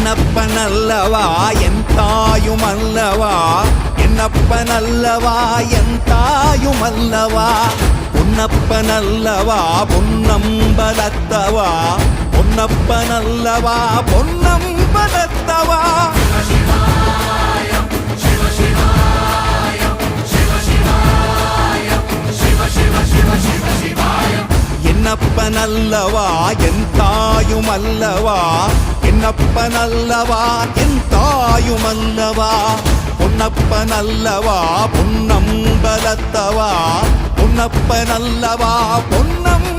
என்னப்பனல்லவா என் தாயுமல்லவா, என்னப்பனல்லவா என் தாயுமல்லவா, பொன்னப்பனல்லவா பொன்னம்பலத்தவா, பொன்னப்பனல்லவா பொன்னம்பலத்தவா. என்னப்பனல்லவா என் தாயுமல்லவா, என்னப்பனல்லவா என் தாயுமல்லவா, பொன்னப்பனல்லவா பொன்னம்பலத்தவா, பொன்னப்பனல்லவா பொன்னம்